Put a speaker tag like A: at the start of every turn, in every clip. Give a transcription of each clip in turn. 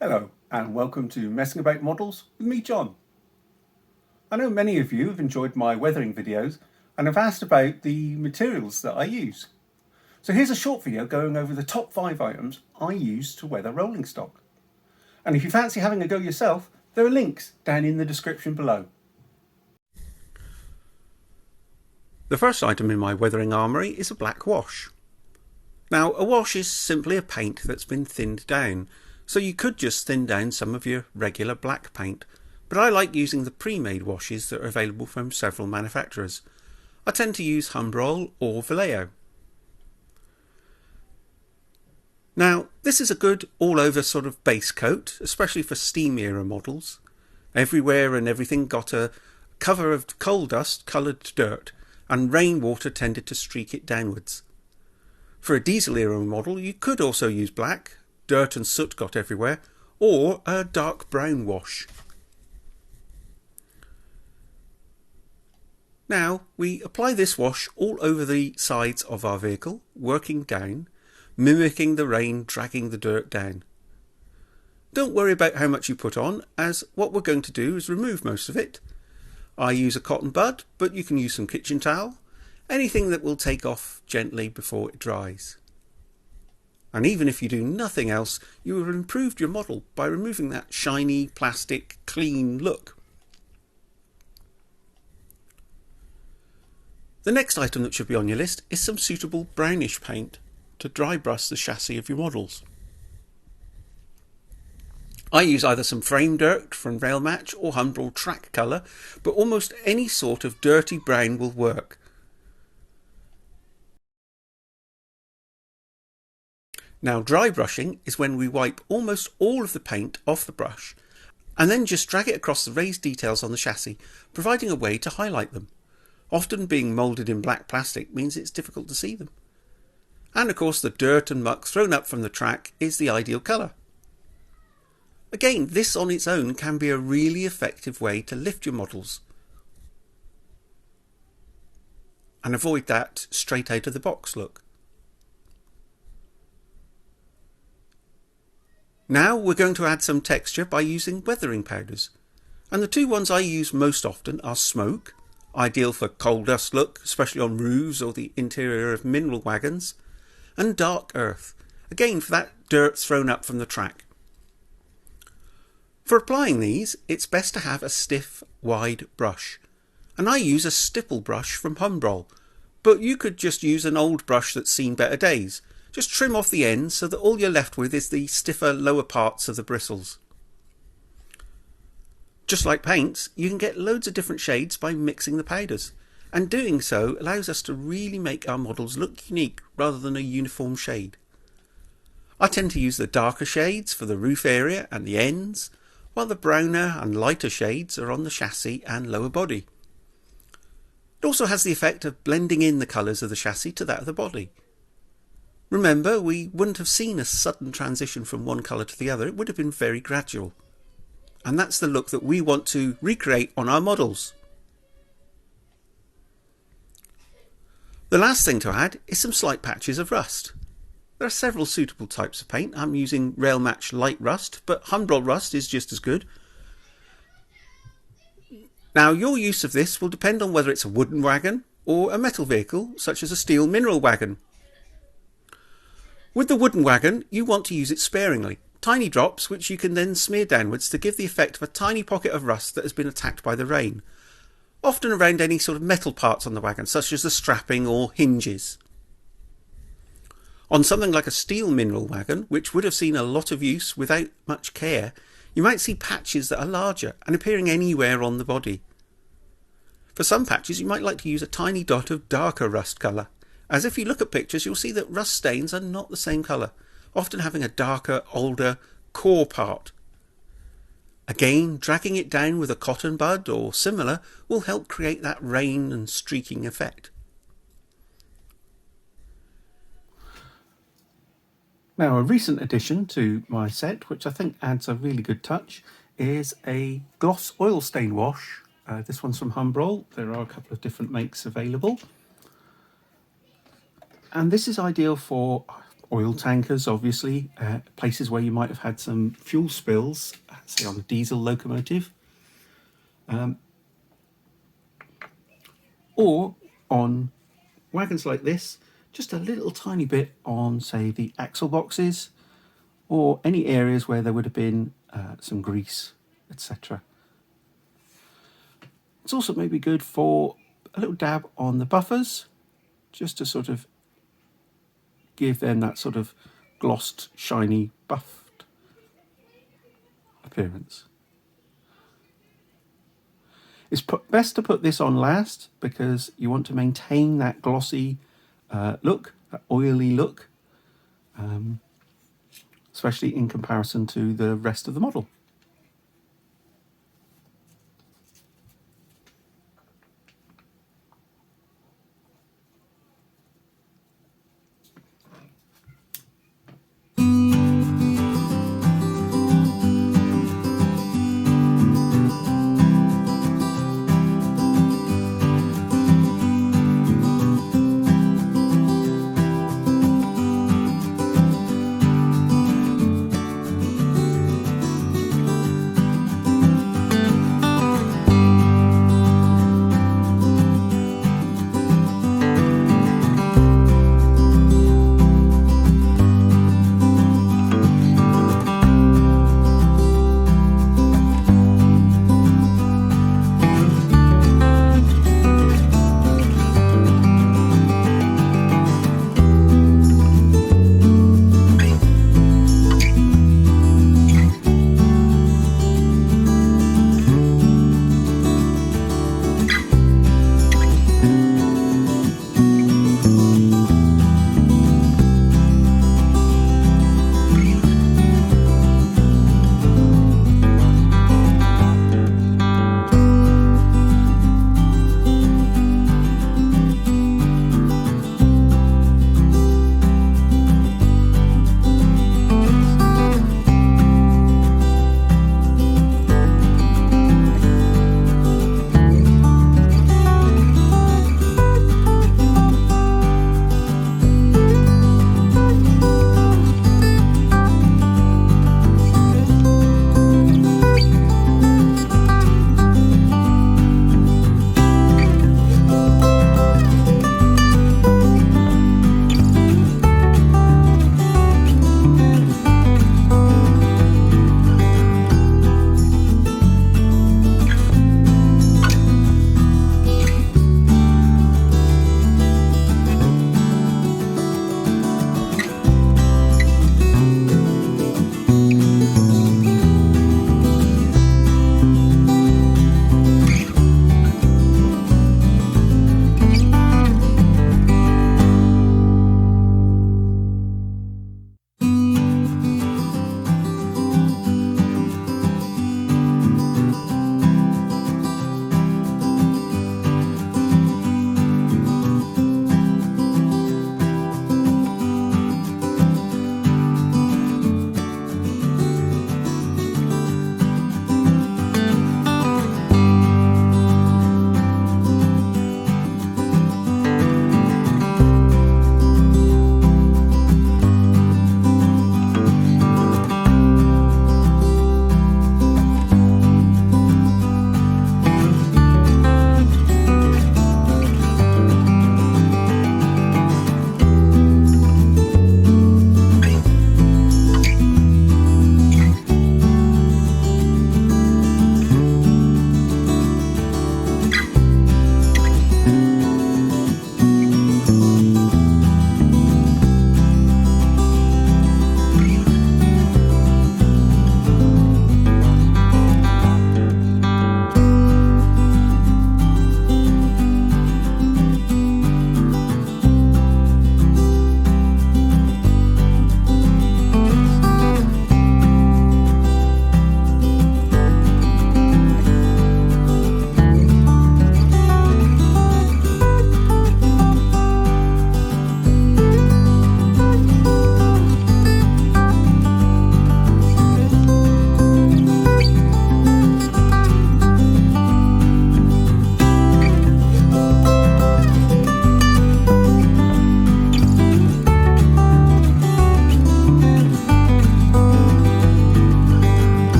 A: Hello and welcome to Messing About Models with me, John. I know many of you have enjoyed my weathering videos and have asked about the materials that I use. So here's a short video going over the top 5 items I use to weather rolling stock. And if you fancy having a go yourself, there are links down in the description below. The first item in my weathering armoury is a black wash. Now, a wash is simply a paint that's been thinned down, so you could just thin down some of your regular black paint, but I like using the pre-made washes that are available from several manufacturers. I tend to use Humbrol or Vallejo. Now, this is a good all-over sort of base coat, especially for steam era models. Everywhere and everything got a cover of coal dust coloured dirt, and rainwater tended to streak it downwards. For a diesel era model you could also use black, dirt and soot got everywhere, or a dark brown wash. Now we apply this wash all over the sides of our vehicle, working down, mimicking the rain dragging the dirt down. Don't worry about how much you put on, as what we're going to do is remove most of it. I use a cotton bud, but you can use some kitchen towel, anything that will take off gently before it dries. And even if you do nothing else, you will have improved your model by removing that shiny, plastic, clean look. The next item that should be on your list is some suitable brownish paint to dry brush the chassis of your models. I use either some frame dirt from Railmatch or Humbrol track colour, but almost any sort of dirty brown will work. Now, dry brushing is when we wipe almost all of the paint off the brush and then just drag it across the raised details on the chassis, providing a way to highlight them. Often being moulded in black plastic means it's difficult to see them. And of course the dirt and muck thrown up from the track is the ideal colour. Again, this on its own can be a really effective way to lift your models and avoid that straight out of the box look. Now we're going to add some texture by using weathering powders, and the two ones I use most often are Smoke, ideal for coal dust look, especially on roofs or the interior of mineral wagons, and Dark Earth, again for that dirt thrown up from the track. For applying these, it's best to have a stiff, wide brush, and I use a stipple brush from Humbrol, but you could just use an old brush that's seen better days. Just trim off the ends so that all you're left with is the stiffer lower parts of the bristles. Just like paints, you can get loads of different shades by mixing the powders, and doing so allows us to really make our models look unique rather than a uniform shade. I tend to use the darker shades for the roof area and the ends, while the browner and lighter shades are on the chassis and lower body. It also has the effect of blending in the colours of the chassis to that of the body. Remember, we wouldn't have seen a sudden transition from one colour to the other, it would have been very gradual. And that's the look that we want to recreate on our models. The last thing to add is some slight patches of rust. There are several suitable types of paint. I'm using Railmatch Light Rust, but Humbrol Rust is just as good. Now, your use of this will depend on whether it's a wooden wagon or a metal vehicle, such as a steel mineral wagon. With the wooden wagon, you want to use it sparingly, tiny drops which you can then smear downwards to give the effect of a tiny pocket of rust that has been attacked by the rain, often around any sort of metal parts on the wagon, such as the strapping or hinges. On something like a steel mineral wagon, which would have seen a lot of use without much care, you might see patches that are larger and appearing anywhere on the body. For some patches you might like to use a tiny dot of darker rust colour, as if you look at pictures you'll see that rust stains are not the same colour, often having a darker, older core part. Again, dragging it down with a cotton bud or similar will help create that rain and streaking effect. Now, a recent addition to my set, which I think adds a really good touch, is a gloss oil stain wash. This one's from Humbrol. There are a couple of different makes available. And this is ideal for oil tankers, obviously, places where you might have had some fuel spills, say on a diesel locomotive, or on wagons like this, just a little tiny bit on, say, the axle boxes, or any areas where there would have been some grease, etc. It's also maybe good for a little dab on the buffers, just to sort of give them that sort of glossed, shiny, buffed appearance. It's best to put this on last because you want to maintain that glossy look, that oily look, especially in comparison to the rest of the model.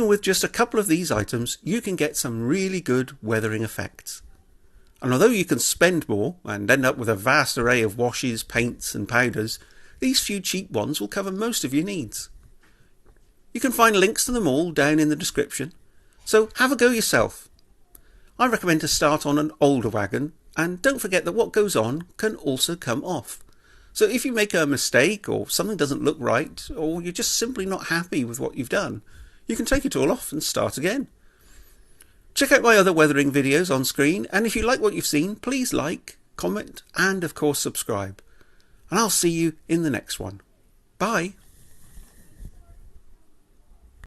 A: even with just a couple of these items, you can get some really good weathering effects. And although you can spend more and end up with a vast array of washes, paints and powders, these few cheap ones will cover most of your needs. You can find links to them all down in the description, so have a go yourself. I recommend to start on an older wagon, and don't forget that what goes on can also come off. So if you make a mistake or something doesn't look right, or you're just simply not happy with what you've done, you can take it all off and start again. Check out my other weathering videos on screen, and if you like what you've seen, please like, comment and of course subscribe. And I'll see you in the next one. Bye.